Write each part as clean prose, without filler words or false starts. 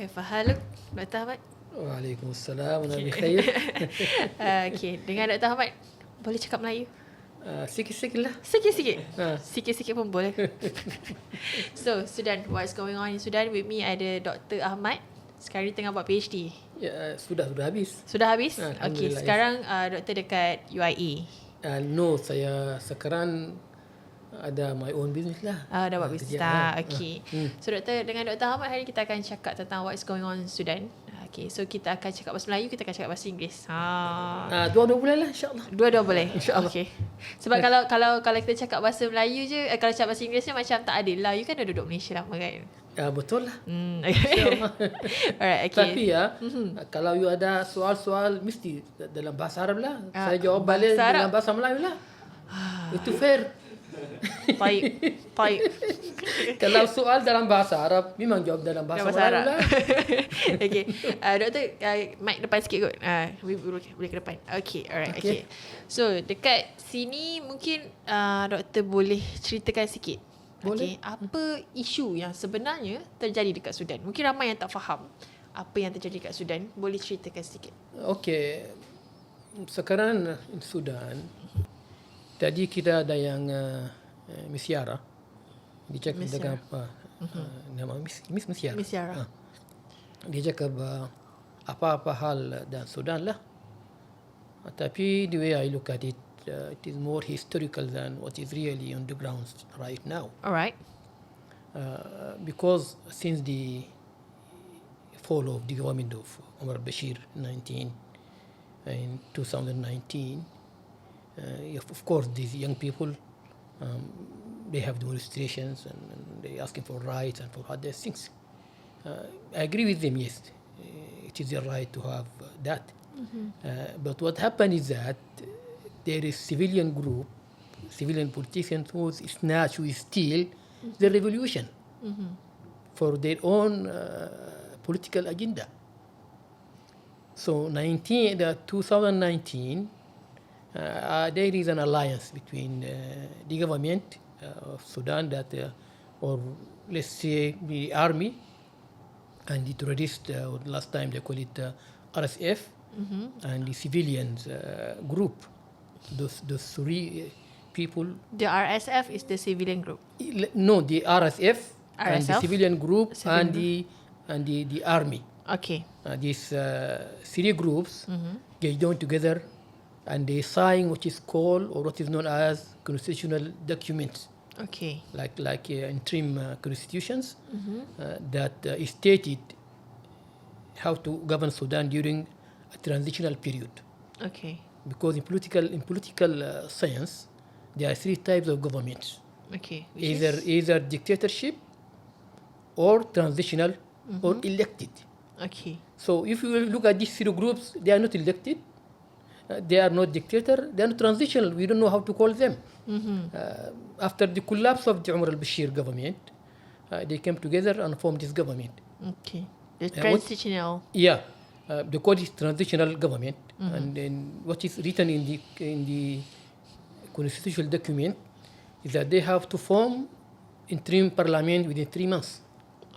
كيف حالك Dr. Ahmed? Waalaikumsalam wa khair. Okay, dengan Dr. Ahmed boleh cakap Melayu? Sikit-sikit lah. Sikit-sikit. Sikit-sikit pun boleh. So, Sudan, what's going on in Sudan? With me ada Dr. Ahmed. Sekarang ni tengah buat PhD. Ya, sudah habis. Sudah habis? Okay, sekarang doktor dekat UIA. No, saya sekarang ada my own business lah. Dah buat bisnes dah. Okay. So dengan Dr. Ahmed hari ni kita akan cakap tentang what is going on in Sudan. Okay, so kita akan cakap bahasa Melayu, kita akan cakap bahasa Inggeris. Dua-dua boleh lah, insyaAllah. Dua-dua boleh? InsyaAllah. Okay. Sebab kalau kita cakap bahasa Melayu je, kalau cakap bahasa Inggeris je macam tak adil lah. You kan dah duduk Malaysia lama kan? Betul lah. InsyaAllah. Alright, okay. Tapi kalau you ada soal-soal mesti dalam bahasa Arab lah. Saya jawab balik dalam bahasa Melayu lah. Itu fair. Baik. Kalau soal dalam bahasa Arab, memang jawab dalam bahasa Melayu lah. Okay. Doktor, mic depan sikit kot. Boleh ke depan. Okay, alright. Okay. So, dekat sini mungkin doktor boleh ceritakan sikit. Boleh. Okay. Apa isu yang sebenarnya terjadi dekat Sudan? Mungkin ramai yang tak faham apa yang terjadi dekat Sudan. Boleh ceritakan sikit. Okay. Sekarang Sudan, tadi kita ada yang Misyara. Dia cakap dengan apa? Nama Misyara. Misyara. Dia cakap apa-apa hal dan Sudan lah. Tapi the way I look at it, it is more historical than what is really on the ground right now. Alright. Because since the fall of the government of Omar Bashir in 2019, of course these young people, they have demonstrations and they asking for rights and for other things. I agree with them, yes. It is their right to have that. But what happened is that there is civilian politicians who snatch, who steal the revolution for their own political agenda. So 2019, there is an alliance between the government of Sudan or let's say the army and the terrorists, last time they call it RSF, and the civilians group. Those three people. The RSF is the civilian group. No, the RSF and the civilian group and the army. Okay. These three groups get joined together and they sign what is called or what is known as constitutional documents. Okay. Like interim constitutions that stated how to govern Sudan during a transitional period. Okay. Because in political science, there are three types of governments. Okay. Either dictatorship, or transitional, or elected. Okay. So if you look at these three groups, they are not elected, they are not dictator, they are not transitional. We don't know how to call them. After the collapse of the Umar al-Bashir government, they came together and formed this government. Okay. The transitional. They call it transitional government, and then what is written in the constitutional document is that they have to form interim parliament within 3 months.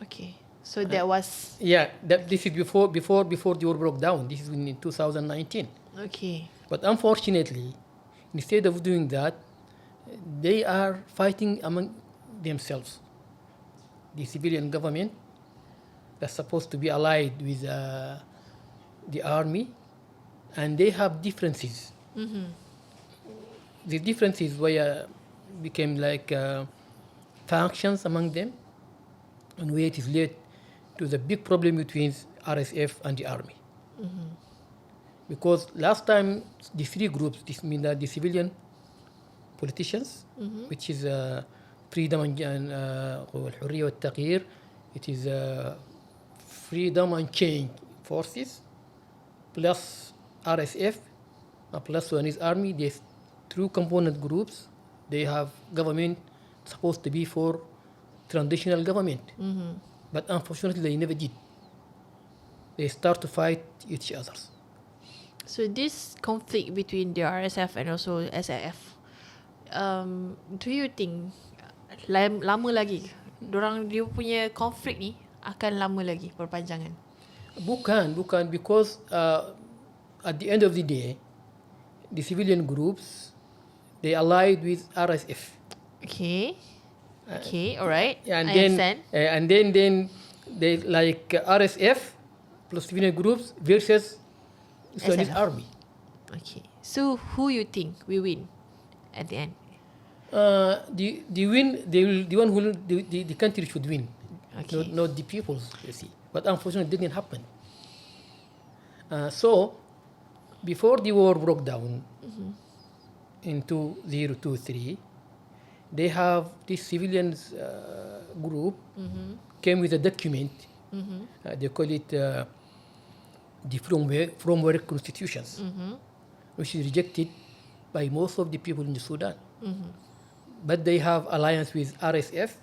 Okay, so that was this is before the war broke down. This is in 2019. Okay, but unfortunately, instead of doing that, they are fighting among themselves. The civilian government that's supposed to be allied with the army, and they have differences. The differences became like factions among them, and where it is led to the big problem between RSF and the army. Because last time the three groups, this means that the civilian politicians, which is freedom and الحرية والتغيير, it is freedom and change forces, plus RSF, plus Sudanese army. There's two component groups. They have government supposed to be for transitional government, but unfortunately they never did. They start to fight each other. So this conflict between the RSF and also SAF, do you think lama lagi dorang dia punya konflik ni akan lama lagi perpanjangan? Bukan, because at the end of the day, the civilian groups, they allied with RSF. Okay. Alright. And I then, understand. and then they like RSF plus civilian groups versus Sudanese SNF. army. Okay. So who you think will win at the end? The win, the one who the country should win, Okay. not the people. You see, but unfortunately, it didn't happen. So before the war broke down in 2023, they have this civilians group came with a document. They call it the framework constitutions, which is rejected by most of the people in the Sudan. But they have alliance with RSF,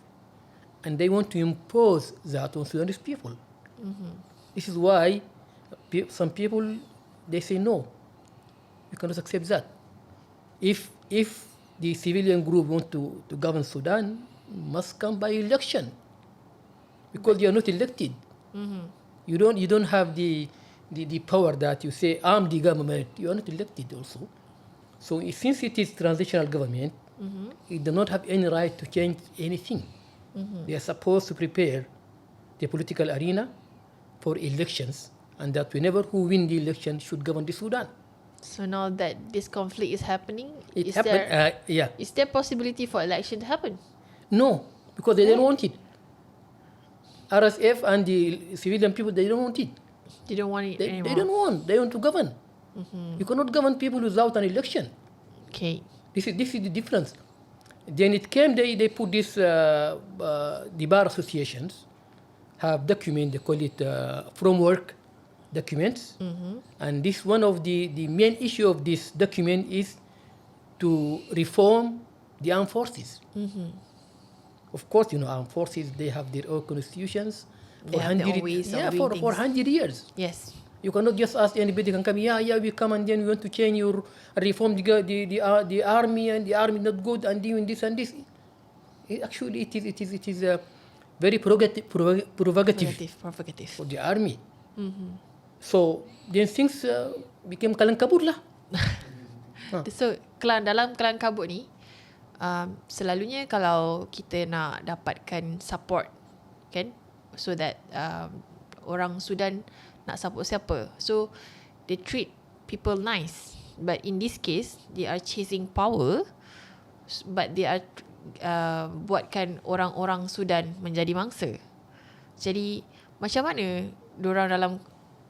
and they want to impose that on Sudanese people. This is why some people, they say no, you cannot accept that. If the civilian group want to govern Sudan, must come by election, because you are not elected. You don't have the power that you say I'm the government. You are not elected also. So since it is transitional government, it does not have any right to change anything. They are supposed to prepare the political arena for elections, and that whenever who win the election should govern the Sudan. So now that this conflict is happening, It happened. Is there possibility for election to happen? No, because they don't want it. RSF and the civilian people, they don't want it. They don't want it anymore. They don't want. They want to govern. You cannot govern people without an election. Okay. This is the difference. Then it came. They put this. The bar associations have document. They call it framework documents. And this one of the main issue of this document is to reform the armed forces. Of course, armed forces, they have their own constitutions. They have their own ways of doing for things. 100 years. Yes. You cannot just ask anybody can come. We come and then we want to change your reform the army, and the army not good and doing this and this. Actually, it is very prerogative for the army. So then things became kalang kabut lah. So dalam kelang kabut ni, selalunya kalau kita nak dapatkan support, kan, so that orang Sudan nak support siapa, so they treat people nice, but in this case they are chasing power, but they are buatkan orang-orang Sudan menjadi mangsa. Jadi macam mana diorang dalam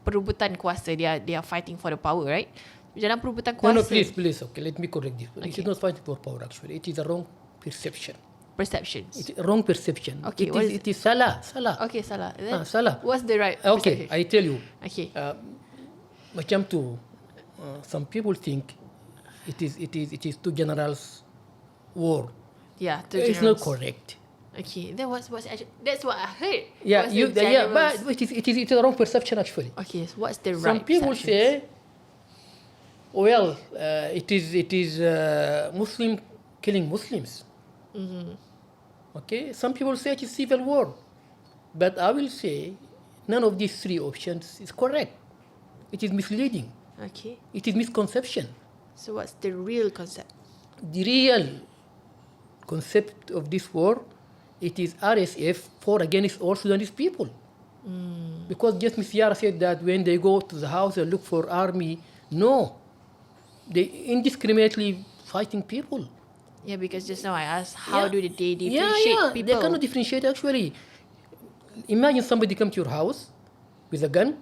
perebutan kuasa, they are fighting for the power, right? Dalam perebutan kuasa. No, please. Okay, let me correct this. Okay. It is not fighting for power, actually. It is a wrong perception. Perceptions. It is a wrong perception. Okay, it is salah. Okay, salah. Salah. What's the right Okay, perception? I tell you. Okay. Macam tu, some people think it is two generals war. Yeah, It's not correct. Okay, then what's actually, that's what I heard. Yeah, What's the but it is a wrong perception, actually. Okay, so what's the Some right people perceptions? say, well, it is Muslim killing Muslims. Okay, some people say it is civil war, but I will say none of these three options is correct. It is misleading. Okay, It is misconception. so what's the real concept? The real concept of this war, it is RSF for against all Sudanese people. Because just Ms. Yara said that when they go to the house and look for army, no, they indiscriminately fighting people. Yeah, because just now I asked, how do they differentiate Yeah, people? they cannot differentiate, actually. Imagine somebody come to your house with a gun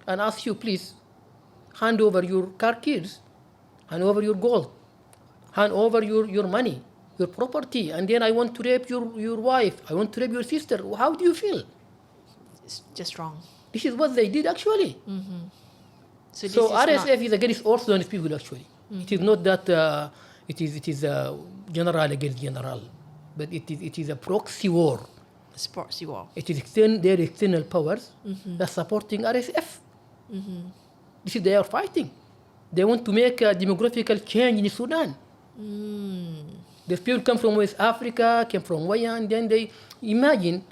and ask you, please, hand over your car keys, hand over your gold, hand over your money, your property, and then I want to rape your wife, I want to rape your sister. How do you feel? It's just wrong. This is what they did, actually. So this So is RSF is against all Sudanese people, actually. It is not that it is a general against general, but it is a proxy war. not sports war. It is their external powers that are supporting RSF. This is they are fighting. They want to make a demographical change in Sudan. The people come from West Africa, came from Waya, and then they imagine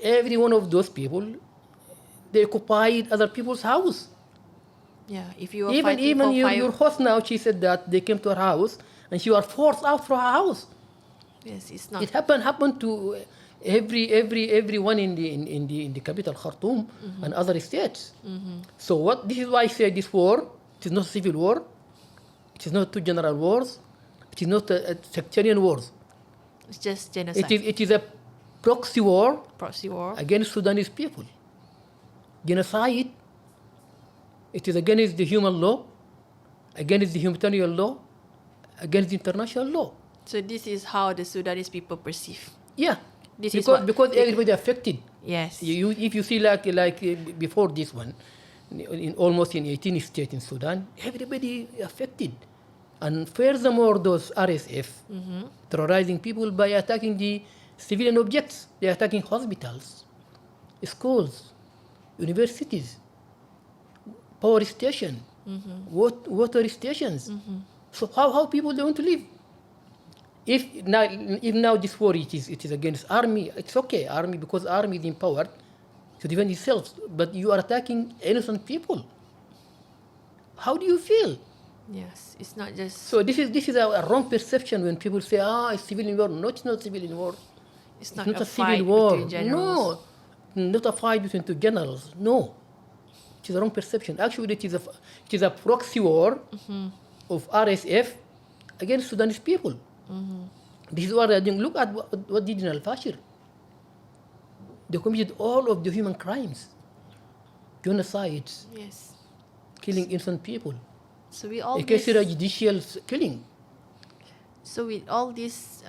every one of those people, they occupied other people's house. Yeah, if you were Even fighting for your host now, she said that they came to her house and she was forced out from her house. yes, it's not. It happened to everyone in the capital Khartoum and other states. So what? This is why I say this war. It is not a civil war. It is not two general wars. It is not a sectarian wars. It's just genocide. It is a proxy war Proxy war. against Sudanese people. Genocide. It is against the human law, against the humanitarian law, against the international law. So this is how the Sudanese people perceive. Yeah, This is because everybody affected. Yes. If you see like before this one, almost in 18 states in Sudan, everybody affected. And furthermore, those RSF terrorizing people by attacking the civilian objects. They are attacking hospitals, schools, universities, power station, water stations. So how people they want to live? If now this war it is against army, it's okay, army, because army is empowered to defend itself. But you are attacking innocent people. How do you feel? Yes, it's not just. So this is a wrong perception when people say, it's civilian war. No, it's not civilian war. It's not It's not a a civil fight war. between generals. No, not a fight between two generals. No, it is a wrong perception. Actually, it is a proxy war of RSF against Sudanese people. This is what they are doing. Look at what did in Al-Fashir. They committed all of the human crimes, genocides, Yes. killing innocent people, So with all a this, judicial killing. so with all this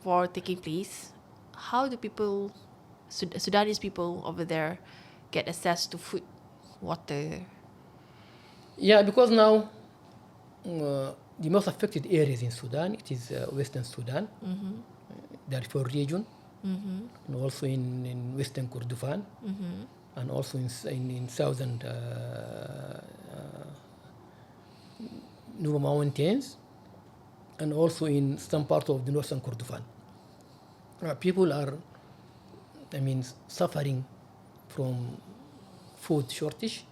war taking place, how do people, Sudanese people over there, get access to food, water? Yeah, because now the most affected areas in Sudan, it is Western Sudan, Darfur region, and also in Western Kordofan, and also in southern Nuba Mountains, and also in some part of the northern Kordofan. People are, suffering from food shortage,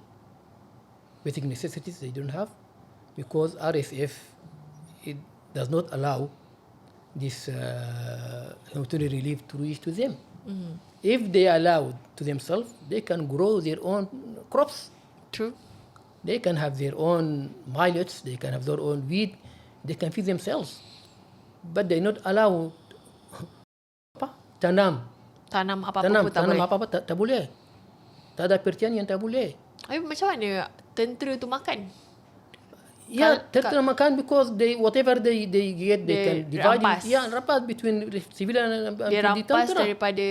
basic necessities they don't have, because RSF, it does not allow this humanitarian relief to reach to them. If they allow to themselves, they can grow their own crops. True. They can have their own millets, they can have their own wheat, they can feed themselves. But they not allow tanam Tanam apa-apa pun tak boleh. apa-apa tak boleh. Tak ada pertanian tak boleh. Habis macam mana tentera tu makan? Yeah, terkena makan because whatever they get, they can divide rampas. it. Yeah, rampas between civilian and Dia rampas tentera. daripada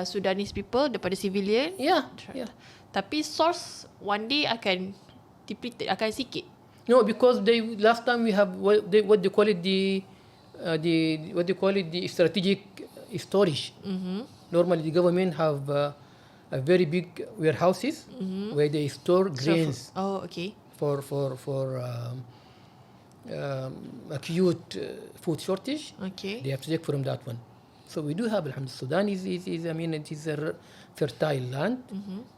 Sudanese people, daripada civilian. Yeah, yeah. Tapi source one day akan depleted, akan sikit. No, because last time we have what they call it the strategic storage. Normally the government have a very big warehouses where they store grains Okay. for acute food shortage. Okay. They have to take from that one. So we do have, alhamdulillah, Sudan is it is a fertile land.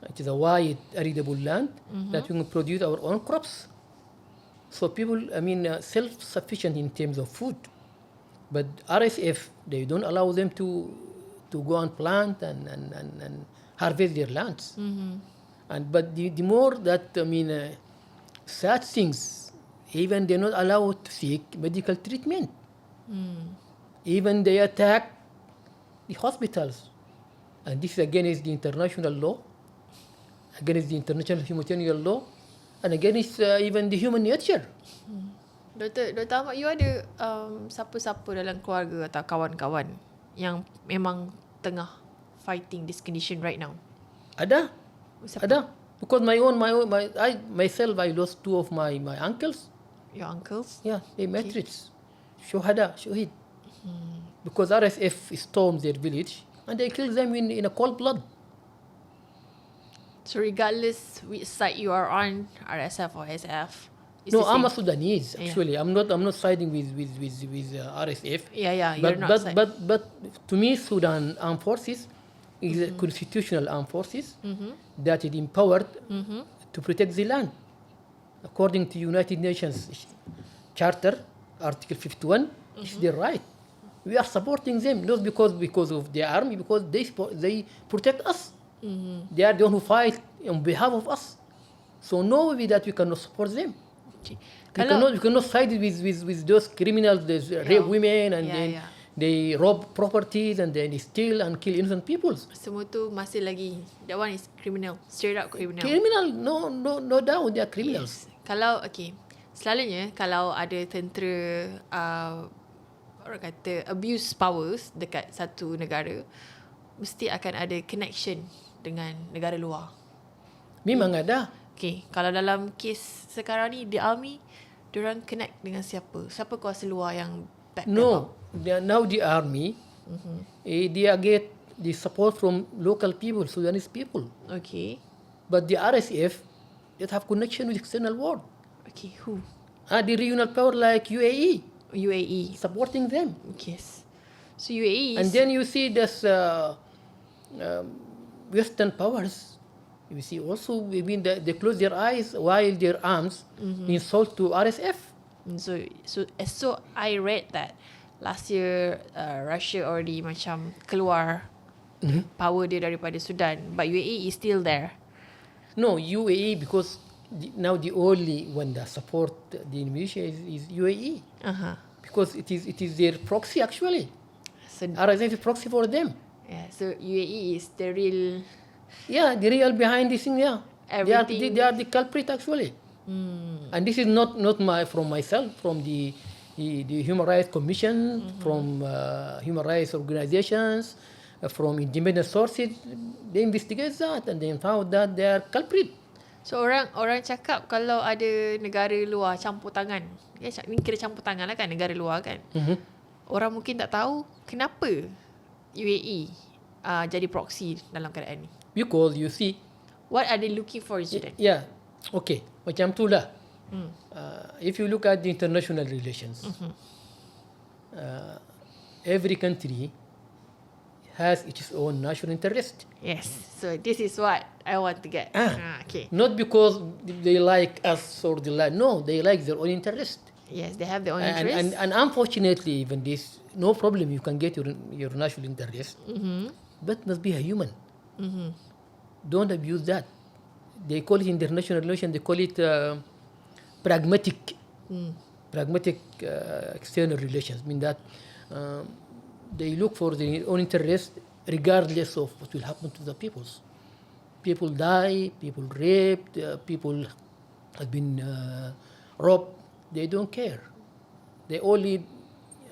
It is a wide, arable land that we can produce our own crops. So people, self-sufficient in terms of food. But RSF, they don't allow them to go and plant and harvest their lands. But the more that, such things, even they're not allowed to seek medical treatment. Even they attack the hospitals. And this is against the international law, against the international humanitarian law, and against even the human nature. Dr. Ahmad, you ada siapa-siapa dalam keluarga atau kawan-kawan yang memang tengah fighting this condition right now? Ada. Siapa? Ada. Because myself, I lost two of my uncles. Your uncles? Yeah, they martyrs. Shuhid. Because RSF stormed their village and they killed them in a cold blood. So regardless which side you are on, RSF or SF, it's No, the I'm a same. Sudanese actually. I'm not siding with RSF. Yeah, you're not siding. But to me, Sudan armed forces, is a constitutional armed forces that is empowered to protect the land. According to United Nations Charter, Article 51, it's their right. We are supporting them, not because of the army, because they protect us. They are the one who fight on behalf of us. So no way that we cannot support them. Okay. We cannot side with those criminals, those rape women, and then they rob properties and then they steal and kill innocent people. Semua tu masih lagi, that one is criminal, straight up criminal. Criminal, no doubt they are criminals. Yes. Kalau selalunya kalau ada tentera orang kata abuse powers dekat satu negara, mesti akan ada connection dengan negara luar. Memang ada. Okay, kalau dalam kes sekarang ni, the army, diorang connect dengan siapa? Siapa kuasa luar yang back them up? Now the army, they get the support from local people, Sudanese people. Okay. But the RSF, they have connection with external world. Okay, who? The regional power like UAE. UAE. Supporting them. Yes. So UAE is... And then you see this Western powers, you see also, I mean, they close their eyes while their arms being sold to RSF. So I read that last year Russia already macam keluar power dia daripada Sudan, but UAE is still there. No, UAE, because now the only one that support the militia is UAE. Because it is their proxy actually. So RSF is proxy for them. yeah, so UAE is the real... Yeah, the real behind this thing, yeah. Everything. They are the culprit actually. And this is not from myself, from the Human Rights Commission, from human rights organizations, from independent sources. They investigate that and they found that they are culprit. So orang cakap kalau ada negara luar campur tangan. Ya, ni kira campur tangan lah kan, negara luar kan. Orang mungkin tak tahu kenapa UAE jadi proxy dalam keadaan ni. Because you see, what are they looking for in Sudan? Yeah, okay, macam tu lah. If you look at the international relations, every country has its own national interest. Yes, so this is what I want to get. Okay. Not because they like us or they like, no, they like their own interest. Yes, they have their own interest. And unfortunately, even this, no problem, you can get your national interest, but must be a human. Don't abuse that. They call it international relation, they call it pragmatic external relations. I mean that they look for their own interest regardless of what will happen to the peoples. People die, people raped, people have been robbed. They don't care. They only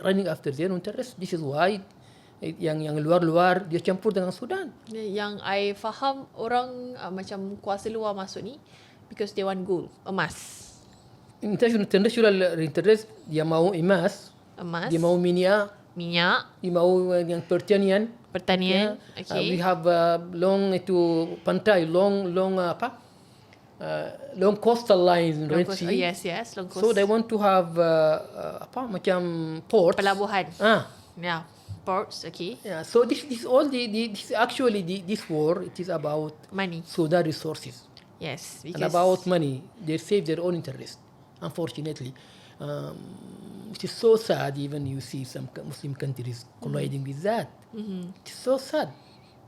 running after their own interest. This is why yang luar-luar dia campur dengan Sudan. Yang I faham orang macam kuasa luar masuk ni because they want gold, emas. International interest, dia mau emas, dia mau minyak, dia mau yang pertanian. Yeah. Okay. We have long pantai, long coastal lines in Red Sea. Yes, long coast. So they want to have macam ports. Pelabuhan. Yeah, ports. Okay. Yeah. So this war, it is about money. Sudan resources. Yes, and about money. They save their own interest. Unfortunately, it is so sad. Even you see some Muslim countries colliding with that. It is so sad.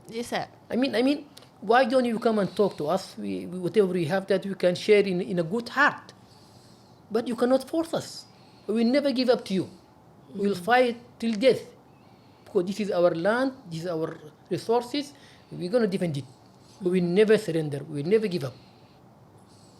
It's sad. I mean, why don't you come and talk to us? Whatever we have that we can share in a good heart. But you cannot force us. We will never give up to you. We will fight till death. Because this is our land, this is our resources. We're going to defend it. We will never surrender. We will never give up.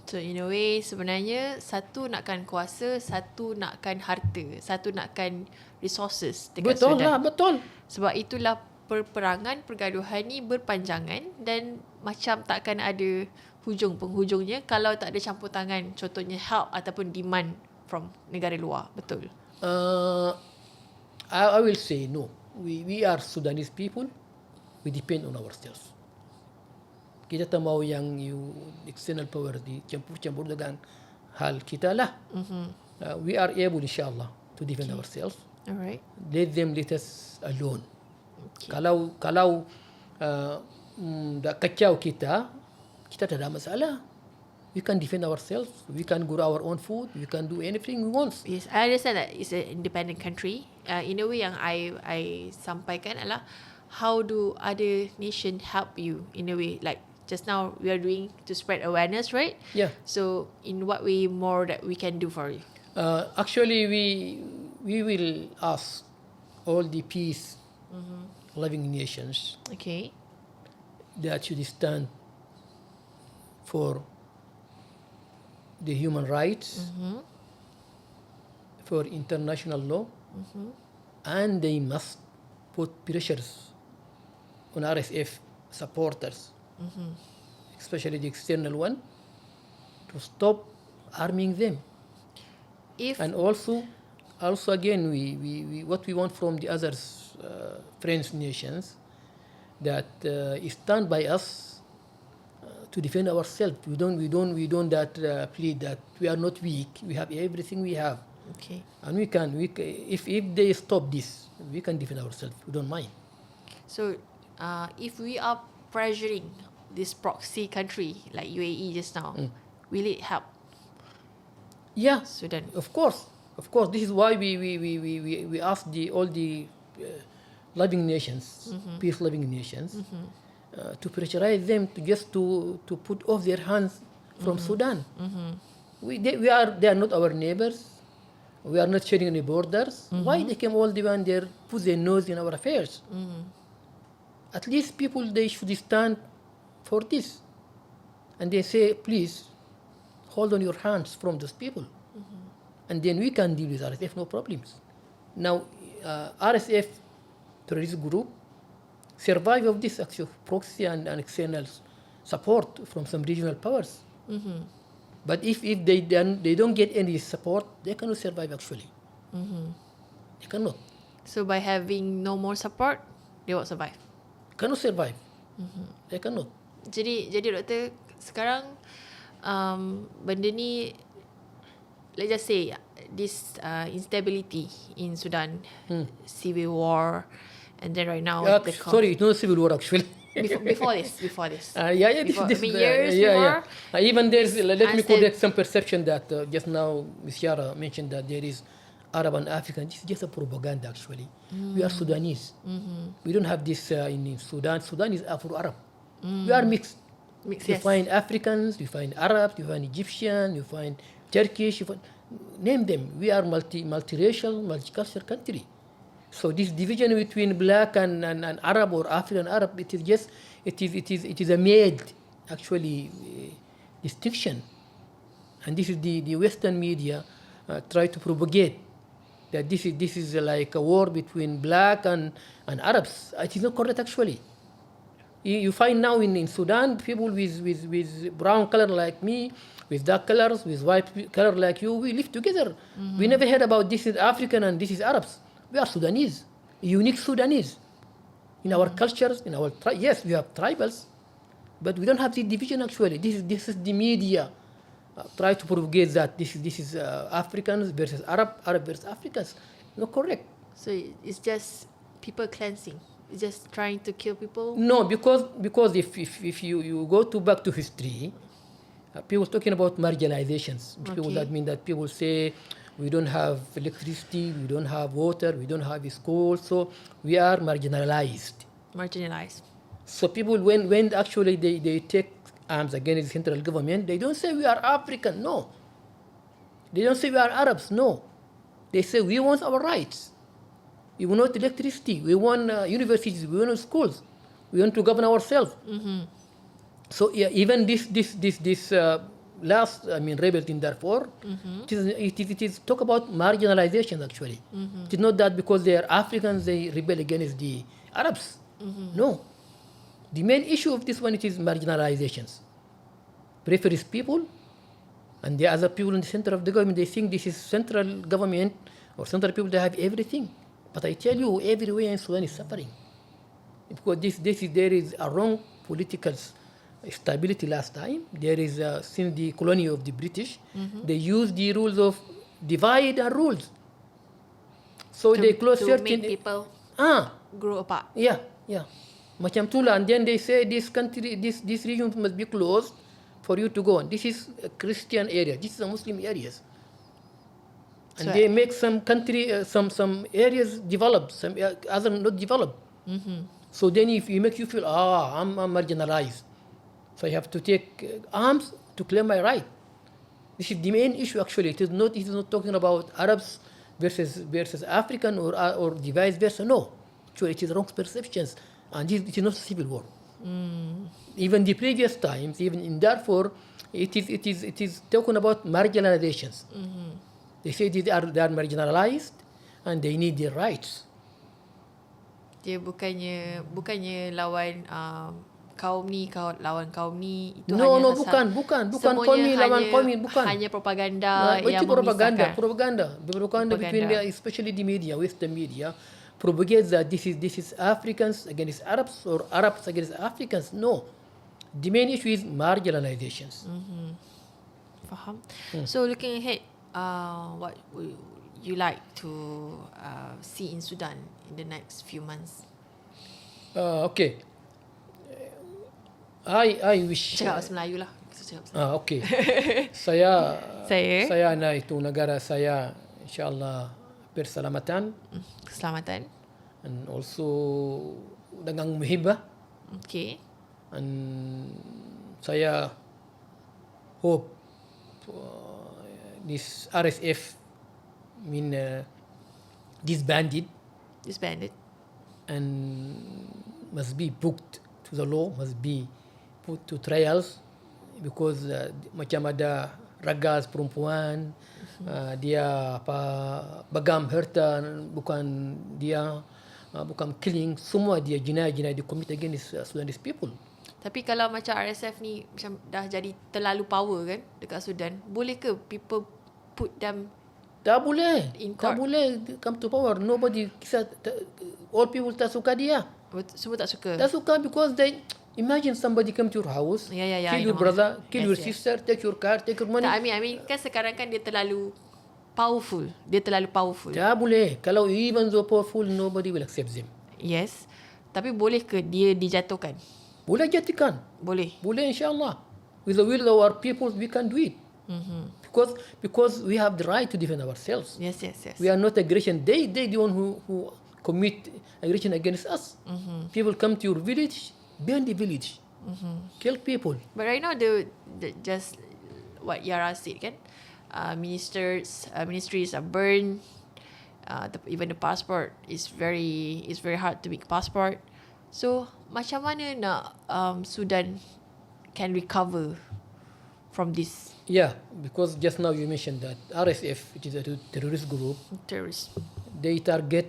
So in a way, sebenarnya satu nakkan kuasa, satu nakkan harta, satu nakkan resources dekat Betul Sudan. Betul. Sebab itulah perperangan, pergaduhan ni berpanjangan dan macam takkan ada penghujungnya kalau tak ada campur tangan, contohnya help ataupun demand from negara luar. Betul? I will say no. We are Sudanese people. We depend on ourselves. Kita tak mau yang external power di campur-campur dengan hal kita lah. We are able, insyaAllah, to defend ourselves. Alright. Let us alone. Okay. Kalau kacau kita tak ada masalah. We can defend ourselves. We can grow our own food. We can do anything we want. Yes, I understand that it's an independent country. In a way yang I sampaikan adalah how do other nation help you in a way, like just now we are doing to spread awareness, right? Yeah. So in what way more that we can do for you? Actually, we will ask all the peace loving nations Okay. that should stand for the human rights, for international law, and they must put pressures on RSF supporters, especially the external one, to stop arming them. If And also again, we what we want from the others, friends nations, that stand by us to defend ourselves. We don't that plead that we are not weak. We have everything we have, okay. and if they stop this, we can defend ourselves. We don't mind. So if we are pressuring this proxy country like UAE just now, will it help Yeah, Sudan? of course. This is why we ask all the loving nations, peace loving nations, to pressurize them to just to put off their hands from Sudan. They are not our neighbors. We are not sharing any borders. Why they came all the way and there put their nose in our affairs? At least people, they should stand for this, and they say, please hold on your hands from those people, and then we can deal with RSF, no problems. Now, RSF terrorist group survive of this actual proxy and external support from some regional powers. But if they don't get any support, they cannot survive actually. They cannot. So by having no more support, they won't survive. Cannot survive. They cannot. Jadi doktor, sekarang benda ni, let's just say this instability in Sudan, civil war, and then right now the Sorry, it's not civil war actually. before this. Before, years before. Even there's, let me correct some perception that just now Ms. Yara mentioned that there is Arab and African. This is just a propaganda actually. We are Sudanese. We don't have this in Sudan. Sudan is Afro-Arab. We are mixed. You find Africans, you find Arabs, you find Egyptian, you find Turkish, name them. We are multiracial, multicultural country. So this division between black and Arab or African Arab, it is a made actually distinction, and this is the Western media try to propagate that this is like a war between black and Arabs. It is not correct actually. You find now in Sudan people with brown color like me, with dark colors, with white color like you. We live together. We never heard about this is African and this is Arabs. We are Sudanese, unique Sudanese. In our cultures, in our yes, we have tribals, but we don't have the division actually. This is the media try to propagate that this is Africans versus Arab versus Africans. Not correct. So it's just people cleansing. It's just trying to kill people. No, because if you go back to history, people talking about marginalizations. People that mean that people say we don't have electricity, we don't have water, we don't have school, so we are marginalized. So people, when actually they take arms against the central government, they don't say we are African, no. They don't say we are Arabs, no. They say we want our rights. We want electricity, we want universities, we want schools, we want to govern ourselves. So yeah, even this last, rebel in Darfur, it is talk about marginalization actually. It is not that because they are Africans they rebel against the Arabs. No. The main issue of this one, it is marginalizations. Preference people, and the other people in the center of the government, they think this is central government or central people, they have everything. But I tell you, everywhere in Sudan is suffering. Because there is a wrong political stability last time. There is, since the colony of the British, they use the rules of divide and rules. So they close certain... make people grow apart. Yeah. Macam tu lah. And then they say this country, this region must be closed for you to go on. This is a Christian area. This is a Muslim areas. And So- they make some country, some areas developed, some other not developed. So then if you make you feel, I'm marginalized. So I have to take arms to claim my right. This is the main issue actually. It is not talking about Arabs versus African or the vice versa. No. Actually it is wrong perceptions. And it is not a civil war. Even the previous times, even in Darfur, it is talking about marginalizations. They say they are marginalized and they need their rights. Dia bukannya lawan kaum ni, lawan kaum ni. Itu No, hanya bukan semuanya kaum ni lawan hanya- kaum ni, bukan. Hanya propaganda yang Itu propaganda memisahkan. between especially the media, Western media, propagates that this is Africans against Arabs or Arabs against Africans. No, the main issue is marginalizations. Faham. So looking ahead, what would you like to see in Sudan in the next few months? Okay. I wish. Cakap bahasa Melayu lah. Okay. saya Saya nak itu negara saya insyaallah berselamatan keselamatan. and also dengan muhibah. Okay. And saya hope this RSF disbanded and must be booked to the law, must be put to trials because macam ada ragas perempuan, dia bagam harta, bukan killing, semua dia jinayah di commit against Sudanese people. Tapi kalau macam RSF ni macam dah jadi terlalu power kan dekat Sudan, boleh ke people put them Tak boleh. in Tak court? boleh come to power. Nobody, all people tak suka dia. Semua tak suka? Tak suka because they imagine somebody come to your house, Yeah, kill I your know. brother, kill Yes, your yes. sister, take your car, take your money. Tak, I mean kan sekarang kan dia terlalu powerful. Tak boleh. Kalau even though powerful, nobody will accept them. Yes. Tapi boleh ke dia dijatuhkan? Boleh jadikan. Boleh. Boleh insyaAllah. With the will of our people, we can do it. Because we have the right to defend ourselves. Yes. We are not aggression. They the one who commit aggression against us. People come to your village, burn the village, kill people. But right now the just what Yara said kan, ministries are burned. Even the passport is very hard to make passport. So macam mana nak Sudan can recover from this Yeah, because just now you mentioned that RSF, which is a terrorist group, terrorist? they target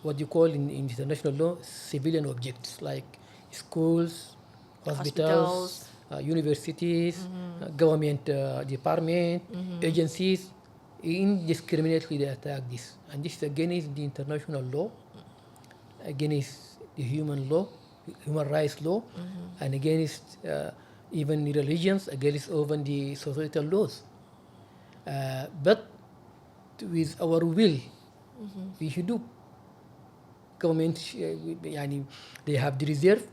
what you call in international law civilian objects like schools, hospitals, universities, government department, agencies. Indiscriminately they attack this, and this is against the international law, against the human rights law, and against even the religions, against even the societal laws. But with our will, we should do. Government, they have the reserve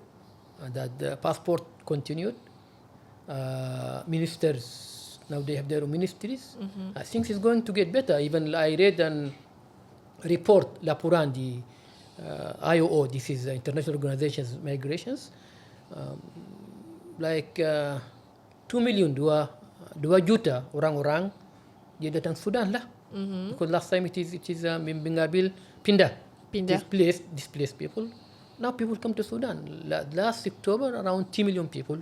that the passport continued. Ministers, now they have their own ministries. I think it's going to get better. Even I read a report, laporan, the IOO, this is International Organizations Migrations, like 2 million, 2 juta orang-orang dia datang Sudan lah. Because last time it is mengambil pindah. Displaced people. Now people come to Sudan. Last October around 2 million people.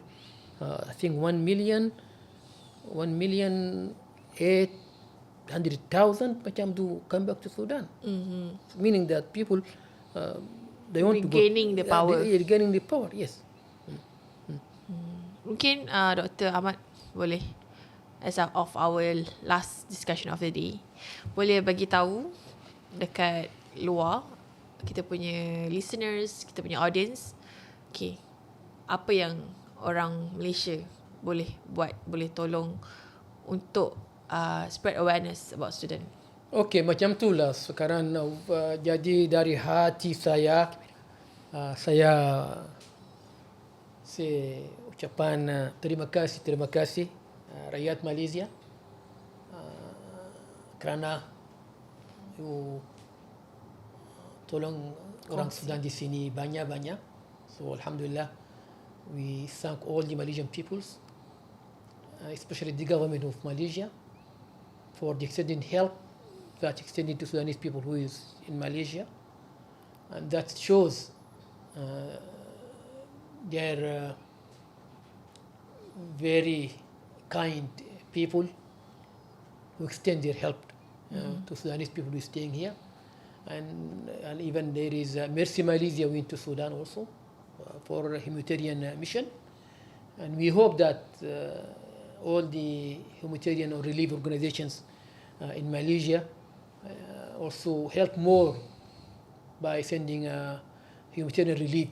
I think 1,800,000 macam tu come back to Sudan. Meaning that people they want Regaining to the power. Regaining the power, yes. Mungkin Dr. Ahmad boleh, as of our last discussion of the day, boleh bagi tahu dekat luar, kita punya listeners, kita punya audience, okay, apa yang orang Malaysia boleh buat, boleh tolong untuk spread awareness about student. Okay, macam tu lah sekarang. Jadi dari hati saya, Saya ucapan terima kasih rakyat Malaysia kerana you tolong orang Sudan di sini banyak-banyak. So Alhamdulillah, we thank all the Malaysian peoples, especially the government of Malaysia, for the extended help that extended to Sudanese people who is in Malaysia, and that shows their very kind people who extend their help to Sudanese people who are staying here. And even there is Mercy Malaysia went to Sudan also for a humanitarian mission. And we hope that all the humanitarian or relief organizations in Malaysia also help more by sending humanitarian relief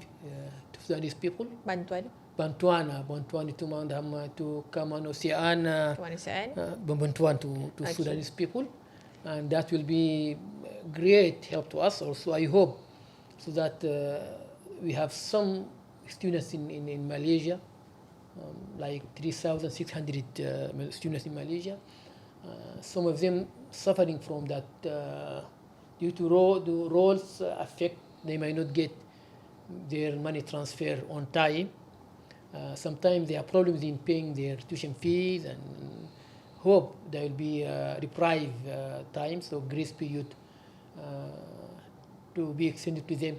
to Sudanese people. Bantuan itu to kemanusiaan, bantuan to Sudanese people, and that will be great help to us also. I hope so that we have some students in Malaysia, like 3,600 students in Malaysia. Some of them suffering from that due to the roles affect, they might not get their money transfer on time. Sometimes they have problems in paying their tuition fees, and hope there will be reprieve time, so grace period to be extended to them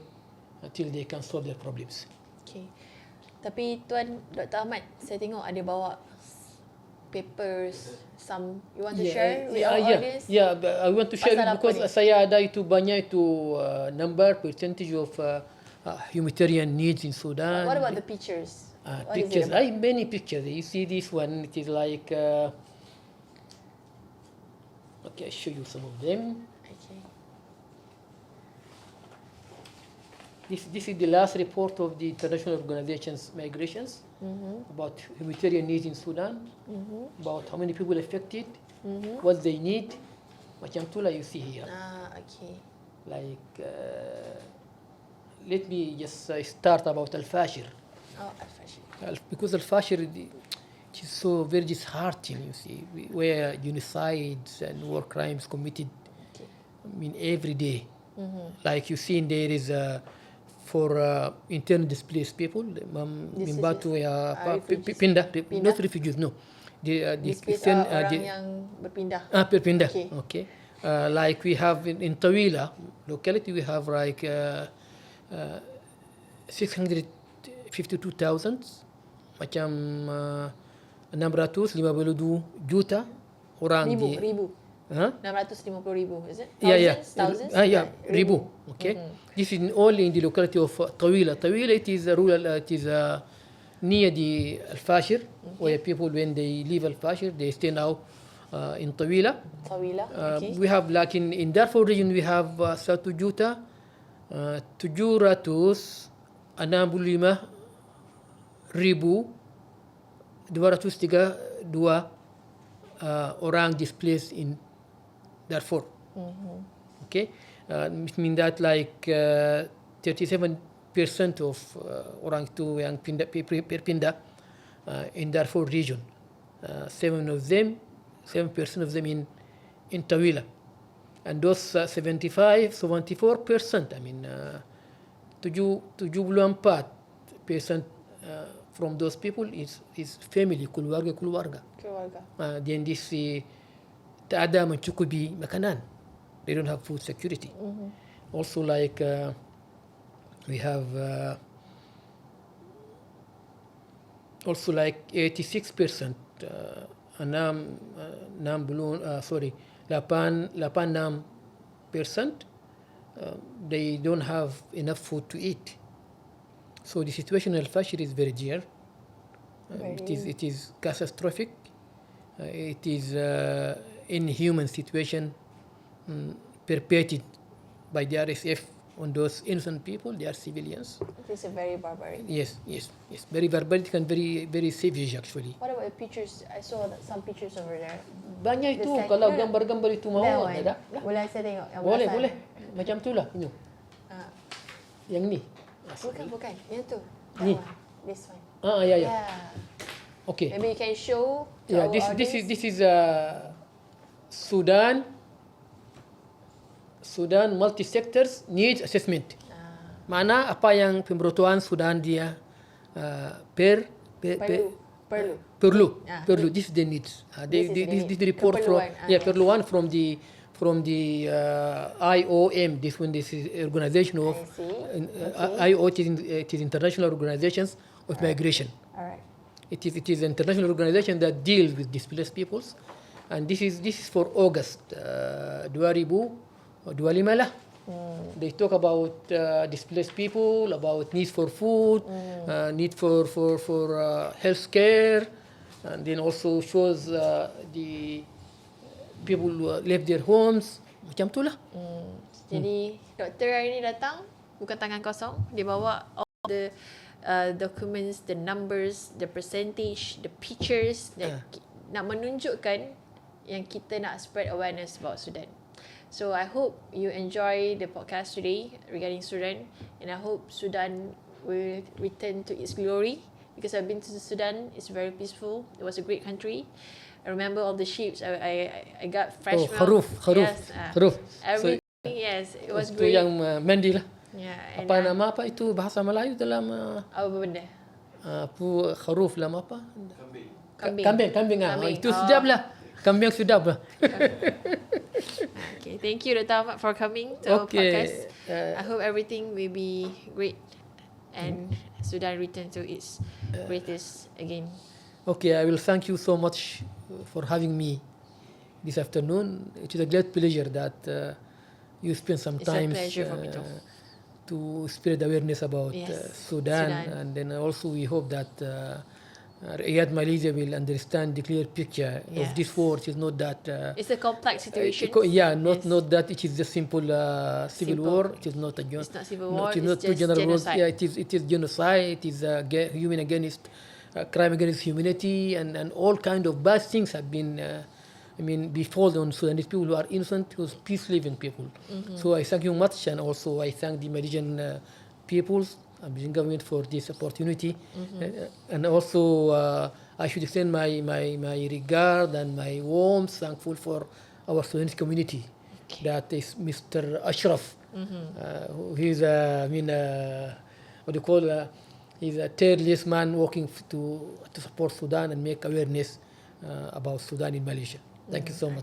until they can solve their problems. Okay. Tapi Tuan Dr. Ahmad, saya tengok ada bawa papers, some you want to share with our audience? Yeah, I want to share it because saya ada itu banyak itu number percentage of humanitarian needs in Sudan. What about the pictures? Pictures, many pictures. You see this one, it is like okay, I'll show you some of them. Okay. This is the last report of the international organizations migrations about humanitarian needs in Sudan, about how many people affected, what they need. Macam itulah you see here. Okay. Like, let me just start about Al-Fashir. Al-Fashir. Because Al-Fashir it is so very disheartening, you see, where genocides and war crimes committed, I mean, every day. Like you see, there is for internally displaced people, Mimbatu pindah, not refugees, no. Orang yang berpindah. Berpindah, okay. Like we have in Tawila locality, we have like 652,000, macam 652 juta orang ribu. 650,000, is it? Thousands? Ribu. Okay. This is only in the locality of Tawila. Tawila, it is rural. It is near the Al-Fashir, where people, when they leave Al-Fashir, they stay now in Tawila. Okay. We have, like in Darfur region, we have 1 juta 765,232 orang displaced in Darfur. Okay, it means that like 37% of orang itu yang berpindah in Darfur region. 7% of them in Tawila, and those 74%, I mean 74% from those people is family, keluarga. Then this tak ada mencukupi makanan. They don't have food security. Also, like we have also like 86%, 86%, they don't have enough food to eat. So the situation in Al-Fashir is very dear. It is catastrophic. It is inhuman situation perpetrated by the RSF on those innocent people. They are civilians. It is a very barbaric. Yes. Very barbaric and very, very savage actually. What about the pictures? I saw some pictures over there. Banyak itu, kalau gambar-gambar itu mau ada. Boleh saya tengok? Boleh. Macam itulah. Yang ni. Bukan. Yang tu. Ni. That one. This one. Yeah. Yeah. Okay. Maybe you can show to Yeah, our this audience. is Sudan multi-sectors needs assessment. Mana apa yang pemerintahan Sudan dia perlu. This is the needs. This is the report from perluan from the IOM. This is organization of IO. It is international organizations of migration. All right. It is an international organization that deals with displaced peoples, and this is for August 2025 lah. They talk about displaced people, about needs for food, need for health care, and then also shows the people who left their homes. Macam tu lah. Jadi doktor hari ni datang bukan tangan kosong. Dia bawa all the documents, the numbers, the percentage, the pictures that nak menunjukkan yang kita nak spread awareness about Sudan. So I hope you enjoy the podcast today regarding Sudan, and I hope Sudan will return to its glory, because I've been to Sudan. It's very peaceful. It was a great country. I remember all the sheep. I got fresh milk. Kharuf. Everything. Yes, it was Itu great. yang mandi lah. Yeah. Apa nama apa itu bahasa Melayu dalam Apa benda? kharuf dalam apa? Kambing. Kambing. Itu sedap lah. Kambing sedap lah. Okay, thank you Dr. Ahmed for coming to our podcast. I hope everything will be great and Sudan return to its greatest again. Okay, I will thank you so much for having me this afternoon. It is a great pleasure that you spend some time to spread awareness about Sudan, and then also we hope that Riyadh, Malaysia will understand the clear picture of this war. It is not that it's a complex situation. Not that it is just simple civil war. It is not a it's not civil war. It is not just genocide. Yeah, it is genocide. It is crime against humanity, and all kind of bad things have been befall on Sudanese people who are innocent, who are peace-living people. So I thank you much, and also I thank the Malaysian peoples, Malaysian government for this opportunity, and also I should extend my regard and my warm thankful for our Sudanese community. That is Mr. Ashraf. He is what do you call? He's a tireless man working to support Sudan and make awareness about Sudan in Malaysia. Thank you so much.